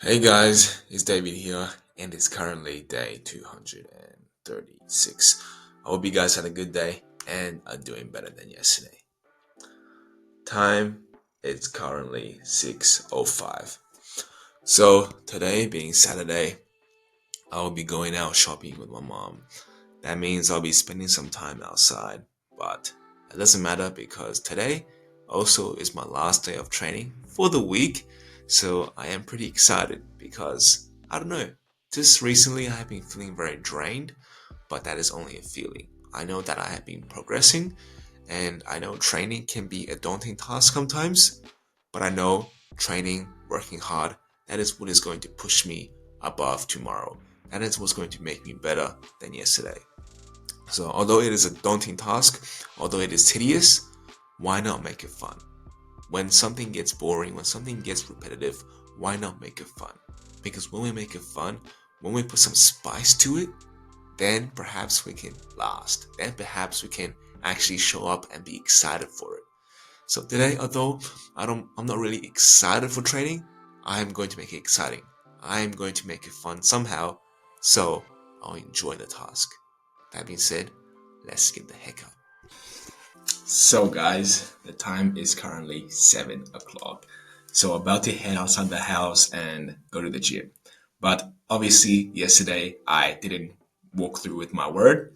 Hey guys, it's David here, and it's currently day 236. I hope you guys had a good day and are doing better than yesterday. Time is currently 6:05. So, today being Saturday, I'll be going out shopping with my mom. That means I'll be spending some time outside, but it doesn't matter because today also is my last day of training for the week. So I am pretty excited because I don't know, just recently I have been feeling very drained, but that is only a feeling. I know that I have been progressing, and I know training can be a daunting task sometimes, but I know training, working hard, that is what is going to push me above tomorrow. That is what's going to make me better than yesterday. So, although it is a daunting task, although it is tedious, why not make it fun? When something gets boring, when something gets repetitive, why not make it fun? Because when we make it fun, when we put some spice to it, then perhaps we can last. Then perhaps we can actually show up and be excited for it. So today, although I'm not really excited for training, I'm going to make it exciting. I'm going to make it fun somehow, so I'll enjoy the task. That being said, let's get the heck up. So, guys, the time is currently 7 o'clock. So, about to head outside the house and go to the gym. But obviously, yesterday I didn't walk through with my word.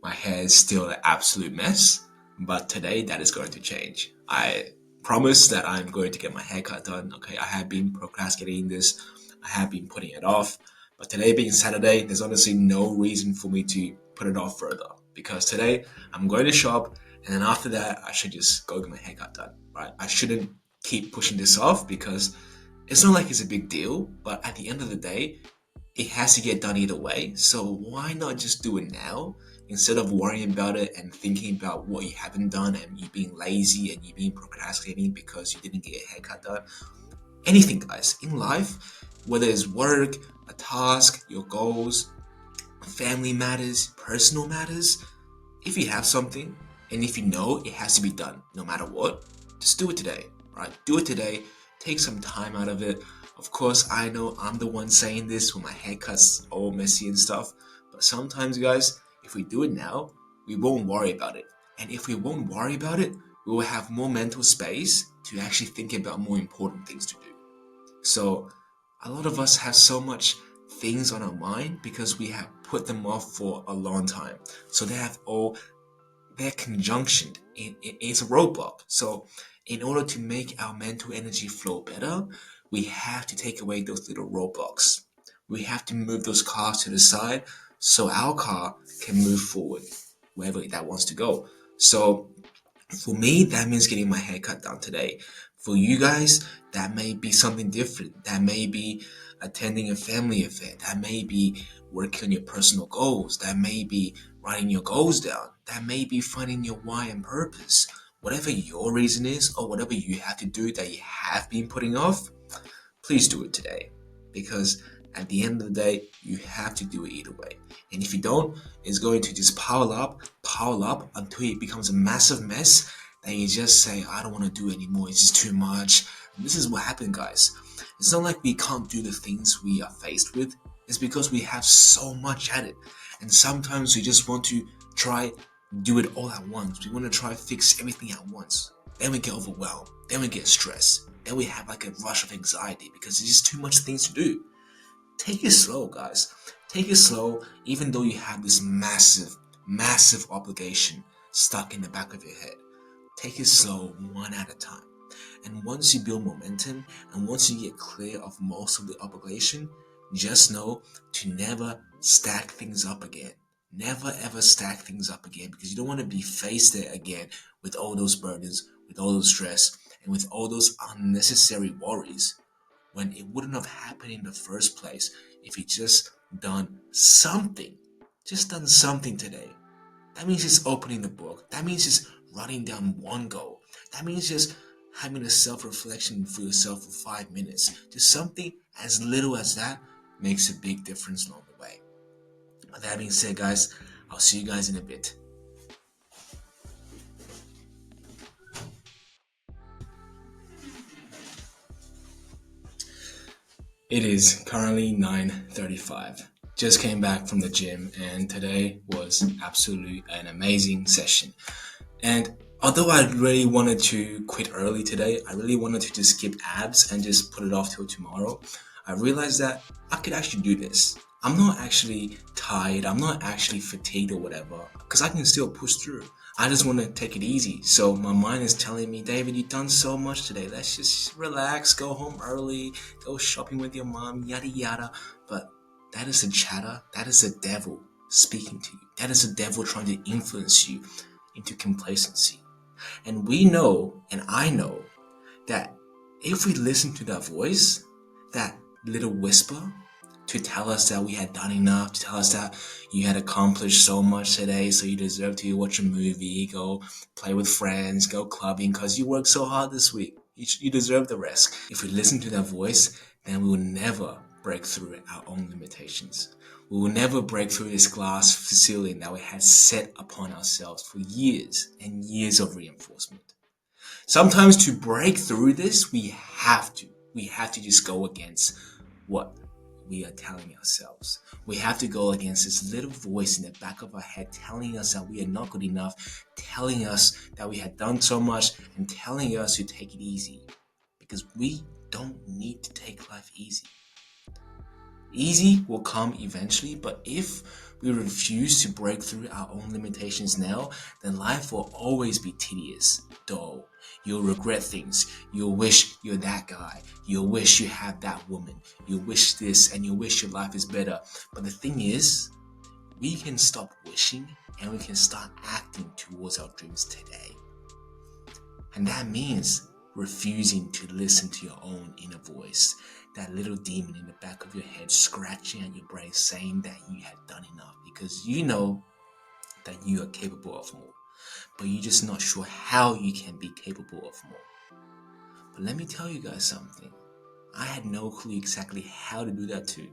My hair is still an absolute mess. But today that is going to change. I promise that I'm going to get my haircut done. Okay, I have been procrastinating this, I have been putting it off. But today being Saturday, there's honestly no reason for me to put it off further. Because today I'm going to shop, and then after that, I should just go get my haircut done, right? I shouldn't keep pushing this off because it's not like it's a big deal, but at the end of the day, it has to get done either way. So why not just do it now instead of worrying about it and thinking about what you haven't done and you being lazy and you being procrastinating because you didn't get your haircut done? Anything, guys, in life, whether it's work, a task, your goals, family matters, personal matters, if you have something and if you know it has to be done no matter what, just do it today, right? Do it today. Take some time out of it. Of course, I know I'm the one saying this when my haircut's all messy and stuff, but sometimes, guys, if we do it now, we won't worry about it. And if we won't worry about it, we will have more mental space to actually think about more important things to do. So, a lot of us have so much things on our mind because we have put them off for a long time. So they have all their conjunction is a roadblock. So, in order to make our mental energy flow better, we have to take away those little roadblocks. We have to move those cars to the side so our car can move forward wherever that wants to go. So, for me, that means getting my hair cut down today. For you guys, that may be something different. That may be attending a family event. That may be working on your personal goals. That may be writing your goals down. That may be finding your why and purpose. Whatever your reason is, or whatever you have to do that you have been putting off, please do it today. Because at the end of the day, you have to do it either way. And if you don't, it's going to just pile up until it becomes a massive mess. Then you just say, I don't want to do it anymore. It's just too much. And this is what happened, guys. It's not like we can't do the things we are faced with. It's because we have so much at it. And sometimes we just want to try do it all at once. We want to try fix everything at once. Then we get overwhelmed. Then we get stressed. Then we have like a rush of anxiety because there's just too much things to do. Take it slow, guys. Take it slow, even though you have this massive obligation stuck in the back of your head. Take it slow, one at a time. And once you build momentum and once you get clear of most of the obligation, just know to never stack things up again. Never ever stack things up again because you don't want to be faced there again with all those burdens, with all those stress, and with all those unnecessary worries when it wouldn't have happened in the first place if you just done something. Just done something today. That means just opening the book. That means just writing down one goal. That means just having a self-reflection for yourself for 5 minutes. Just something as little as that makes a big difference along the way. With that being said, guys, I'll see you guys in a bit. It is currently 9:35. Just came back from the gym and today was absolutely an amazing session. And although I really wanted to quit early today, I really wanted to just skip abs and just put it off till tomorrow. I realized that I could actually do this. I'm not actually tired, I'm not actually fatigued or whatever, because I can still push through. I just want to take it easy. So my mind is telling me, David, you've done so much today. Let's just relax, go home early, go shopping with your mom, yada yada. But that is a chatter, that is a devil speaking to you. That is a devil trying to influence you into complacency. And we know, and I know, that if we listen to that voice, that little whisper, to tell us that we had done enough, to tell us that you had accomplished so much today, so you deserve to watch a movie, go play with friends, go clubbing, because you worked so hard this week. You deserve the rest. If we listen to that voice, then we will never break through our own limitations. We will never break through this glass ceiling that we had set upon ourselves for years and years of reinforcement. Sometimes to break through this, we have to. We have to just go against what we are telling ourselves. We have to go against this little voice in the back of our head telling us that we are not good enough, telling us that we had done so much, and telling us to take it easy. Because we don't need to take life easy. Easy will come eventually, but if we refuse to break through our own limitations now, then life will always be tedious, dull. You'll regret things. You'll wish you're that guy. You'll wish you have that woman. You'll wish this and you'll wish your life is better. But the thing is, we can stop wishing and we can start acting towards our dreams today. And that means refusing to listen to your own inner voice, that little demon in the back of your head scratching at your brain saying that you had done enough because you know that you are capable of more, but you're just not sure how you can be capable of more. But let me tell you guys something. I had no clue exactly how to do that too.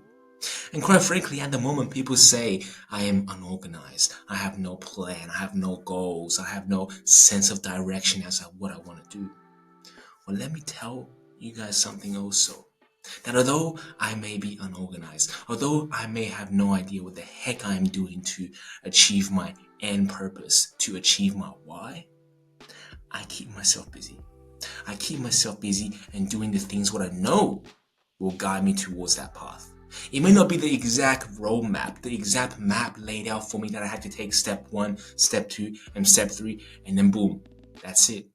And quite frankly, at the moment, people say I am unorganized. I have no plan. I have no goals. I have no sense of direction as to what I want to do. Well, let me tell you guys something also. That although I may be unorganized, although I may have no idea what the heck I am doing to achieve my end purpose, to achieve my why, I keep myself busy. I keep myself busy and doing the things what I know will guide me towards that path. It may not be the exact roadmap, the exact map laid out for me that I had to take step 1, step 2, and step 3, and then boom, that's it.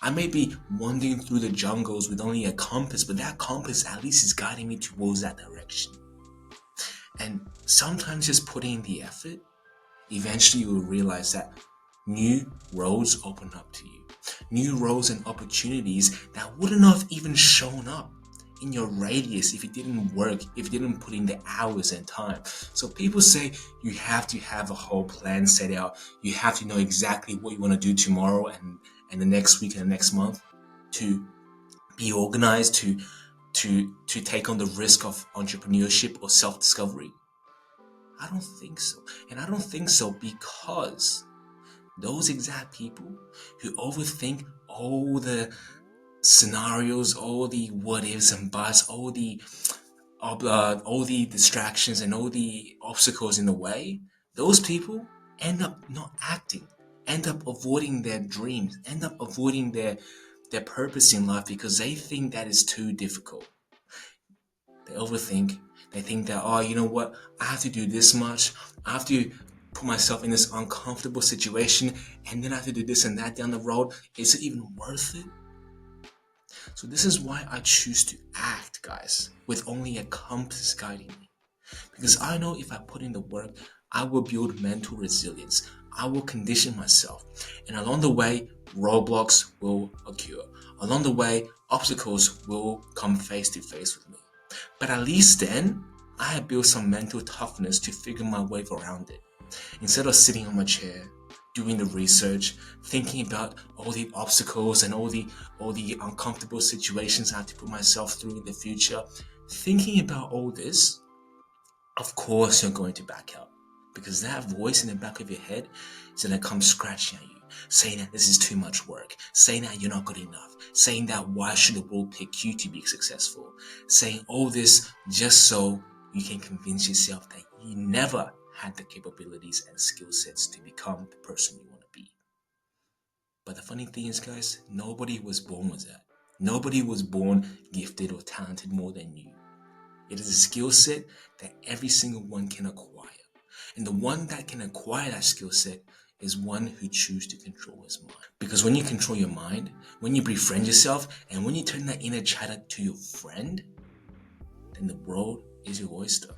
I may be wandering through the jungles with only a compass, but that compass at least is guiding me towards that direction. And sometimes just putting in the effort, eventually you will realize that new roads open up to you. New roads and opportunities that wouldn't have even shown up in your radius if you didn't work, if you didn't put in the hours and time. So people say you have to have a whole plan set out. You have to know exactly what you want to do tomorrow and the next week and the next month to be organized, to take on the risk of entrepreneurship or self-discovery. I don't think so. And I don't think so because those exact people who overthink all the scenarios, all the what ifs and buts, all the distractions and all the obstacles in the way, those people end up not acting, end up avoiding their dreams, end up avoiding their purpose in life because they think that is too difficult. They overthink. They think that, oh, you know what? I have to do this much. I have to put myself in this uncomfortable situation and then I have to do this and that down the road. Is it even worth it? So this is why I choose to act, guys, with only a compass guiding me. Because I know if I put in the work, I will build mental resilience. I will condition myself. And along the way, roadblocks will occur. Along the way, obstacles will come face to face with me. But at least then, I have built some mental toughness to figure my way around it. Instead of sitting on my chair, doing the research, thinking about all the obstacles and all the uncomfortable situations I have to put myself through in the future, thinking about all this, of course you're going to back out. Because that voice in the back of your head is going to come scratching at you. saying that this is too much work, saying that you're not good enough, saying that why should the world pick you to be successful, saying all this just so you can convince yourself that you never had the capabilities and skill sets to become the person you want to be. But the funny thing is, guys, nobody was born with that. Nobody was born gifted or talented more than you. It is a skill set that every single one can acquire. And the one that can acquire that skill set is one who chooses to control his mind. Because when you control your mind, when you befriend yourself, and when you turn that inner chatter to your friend, then the world is your oyster.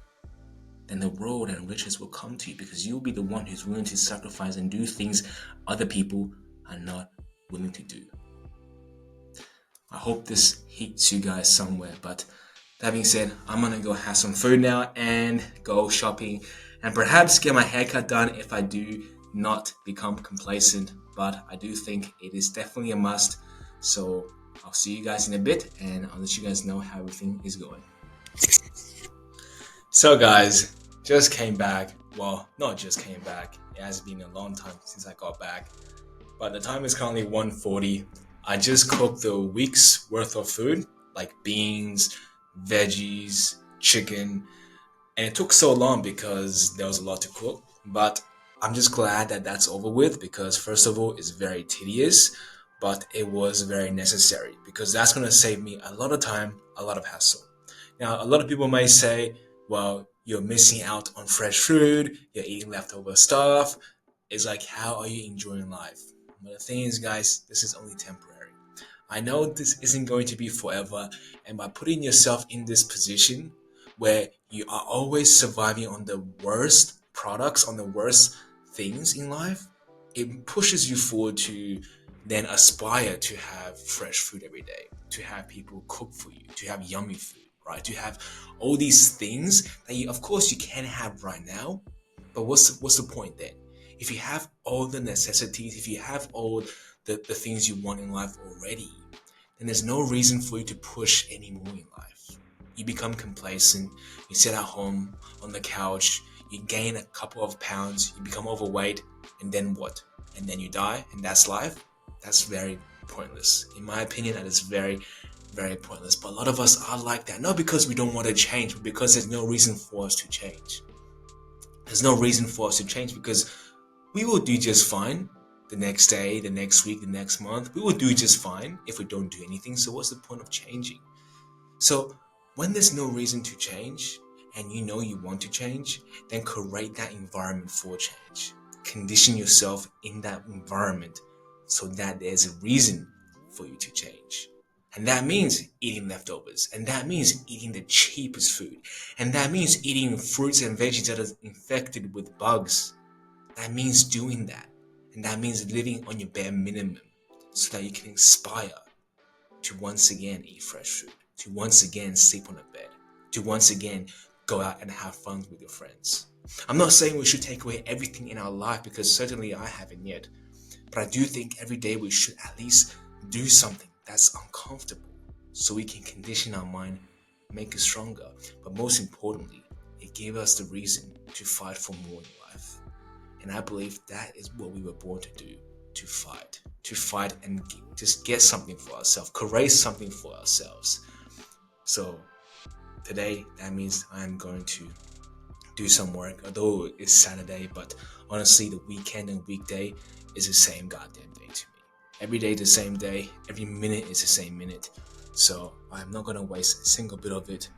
Then the world and riches will come to you because you'll be the one who's willing to sacrifice and do things other people are not willing to do. I hope this hits you guys somewhere, but that being said, I'm gonna go have some food now and go shopping and perhaps get my haircut done if I do not become complacent. But I do think it is definitely a must. So I'll see you guys in a bit and I'll let you guys know how everything is going. So, guys, just came back. Well, not just came back. It has been a long time since I got back. But the time is currently 1:40. I just cooked the week's worth of food, like beans, veggies, chicken, and it took so long because there was a lot to cook. But I'm just glad that that's over with because, first of all, it's very tedious, but it was very necessary because that's going to save me a lot of time, a lot of hassle. Now, a lot of people may say, well, you're missing out on fresh food, you're eating leftover stuff. It's like, how are you enjoying life? But the thing is, guys, this is only temporary. I know this isn't going to be forever, and by putting yourself in this position where you are always surviving on the worst products, on the worst things in life, it pushes you forward to then aspire to have fresh food every day, to have people cook for you, to have yummy food, right? To have all these things that you, of course, you can have right now, but what's the point then? If you have all the necessities, if you have all the things you want in life already, then there's no reason for you to push any more in life. You become complacent, you sit at home on the couch, you gain a couple of pounds, you become overweight, and then what? And then you die, and that's life? That's very pointless. In my opinion, that is very, very pointless. But a lot of us are like that, not because we don't want to change, but because there's no reason for us to change. There's no reason for us to change because we will do just fine the next day, the next week, the next month. We will do just fine if we don't do anything. So what's the point of changing? So when there's no reason to change and you know you want to change, then create that environment for change. Condition yourself in that environment so that there's a reason for you to change. And that means eating leftovers. And that means eating the cheapest food. And that means eating fruits and veggies that are infected with bugs. That means doing that. And that means living on your bare minimum so that you can aspire to once again eat fresh food, to once again sleep on a bed, to once again go out and have fun with your friends. I'm not saying we should take away everything in our life because certainly I haven't yet. But I do think every day we should at least do something that's uncomfortable so we can condition our mind, make it stronger. But most importantly, it gave us the reason to fight for more in life. And I believe that is what we were born to do, to fight and just get something for ourselves, create something for ourselves. So today, that means I'm going to do some work, although it's Saturday, but honestly, the weekend and weekday is the same goddamn day to me. Every day is the same day, every minute is the same minute. So I'm not gonna waste a single bit of it.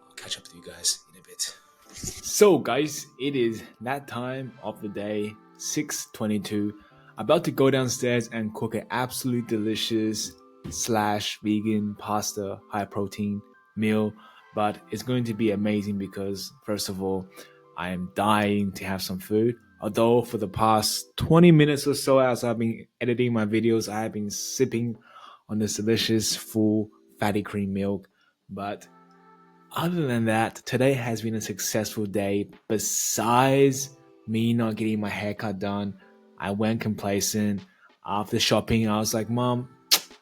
I'll catch up with you guys in a bit. So, guys, it is that time of the day, 6:22. About to go downstairs and cook an absolute delicious slash vegan pasta, high protein meal. But it's going to be amazing because, first of all, I am dying to have some food. Although for the past 20 minutes or so, as I've been editing my videos, I have been sipping on this delicious, full, fatty cream milk. But other than that, today has been a successful day. Besides me not getting my haircut done, I went complacent. After shopping, I was like, Mom,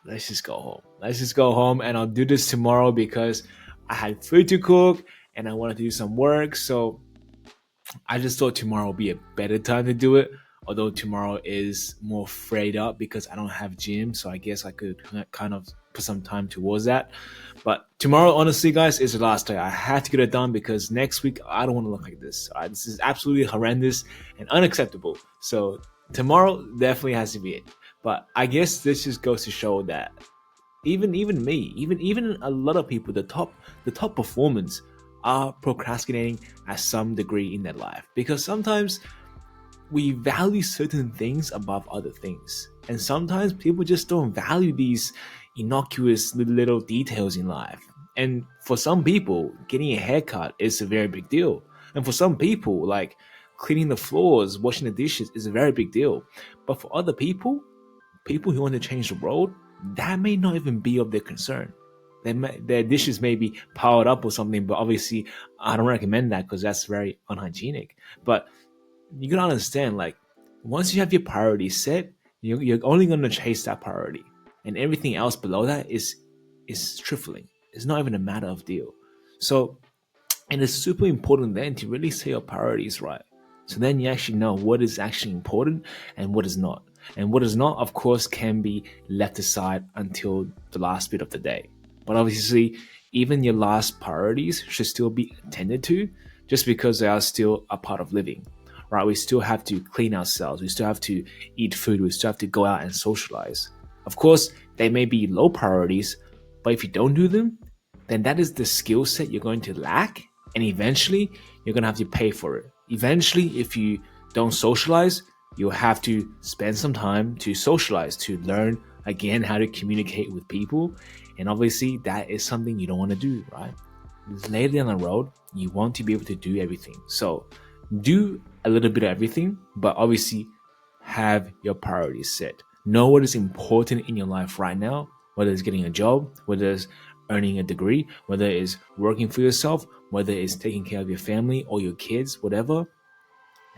let's just go home. Let's just go home and I'll do this tomorrow because I had food to cook and I wanted to do some work. So I just thought tomorrow would be a better time to do it. Although tomorrow is more frayed up because I don't have gym, so I guess I could kind of put some time towards that. But tomorrow, honestly, guys, is the last day. I have to get it done because next week I don't want to look like this. This is absolutely horrendous and unacceptable. So tomorrow definitely has to be it. But I guess this just goes to show that even me, even a lot of people, the top performers are procrastinating at some degree in their life because sometimes we value certain things above other things. And sometimes people just don't value these innocuous little details in life. And for some people, getting a haircut is a very big deal. And for some people, like cleaning the floors, washing the dishes is a very big deal. But for other people, people who want to change the world, that may not even be of their concern. Their dishes may be piled up or something, but obviously, I don't recommend that because that's very unhygienic. But you gotta understand, like, once you have your priorities set, you're only gonna chase that priority, and everything else below that is trifling. It's not even a matter of deal. So, and it's super important then to really set your priorities right. So then you actually know what is actually important and what is not. And what is not, of course, can be left aside until the last bit of the day. But obviously, even your last priorities should still be attended to just because they are still a part of living. Right? We still have to clean ourselves. We still have to eat food. We still have to go out and socialize. Of course, they may be low priorities, but if you don't do them, then that is the skill set you're going to lack, and eventually you're going to have to pay for it. Eventually, if you don't socialize, you'll have to spend some time to socialize, to learn again how to communicate with people. And obviously, that is something you don't want to do, right? Later down the road, you want to be able to do everything. So do a little bit of everything, but obviously have your priorities set. Know what is important in your life right now, whether it's getting a job, whether it's earning a degree, whether it's working for yourself, whether it's taking care of your family or your kids, whatever.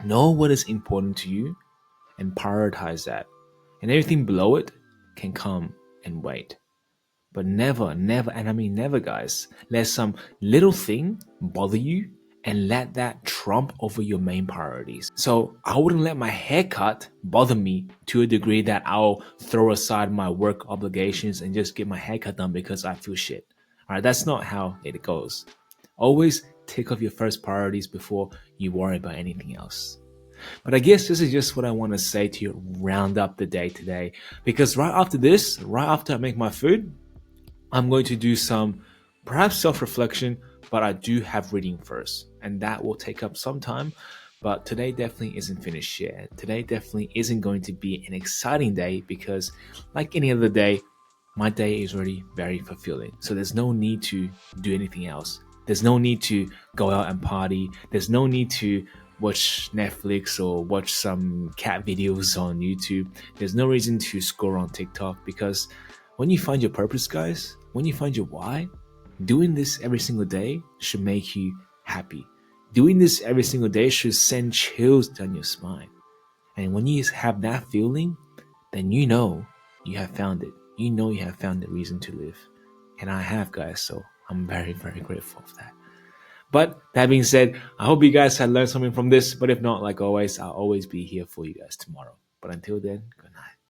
Know what is important to you and prioritize that. And everything below it can come and wait. But never, never, and I mean never, guys, let some little thing bother you and let that trump over your main priorities. So I wouldn't let my haircut bother me to a degree that I'll throw aside my work obligations and just get my haircut done because I feel shit. All right, that's not how it goes. Always take off your first priorities before you worry about anything else. But I guess this is just what I want to say to you, round up the day today. Because right after this, right after I make my food, I'm going to do some perhaps self reflection, but I do have reading first, and that will take up some time. But today definitely isn't finished yet. Today definitely isn't going to be an exciting day because, like any other day, my day is already very fulfilling. So there's no need to do anything else. There's no need to go out and party. There's no need to watch Netflix or watch some cat videos on YouTube. There's no reason to scroll on TikTok because when you find your purpose, guys, when you find your why, doing this every single day should make you happy. Doing this every single day should send chills down your spine. And when you have that feeling, then you know you have found it. You know you have found the reason to live. And I have, guys, so I'm very, very grateful for that. But that being said, I hope you guys had learned something from this. But if not, like always, I'll always be here for you guys tomorrow. But until then, good night.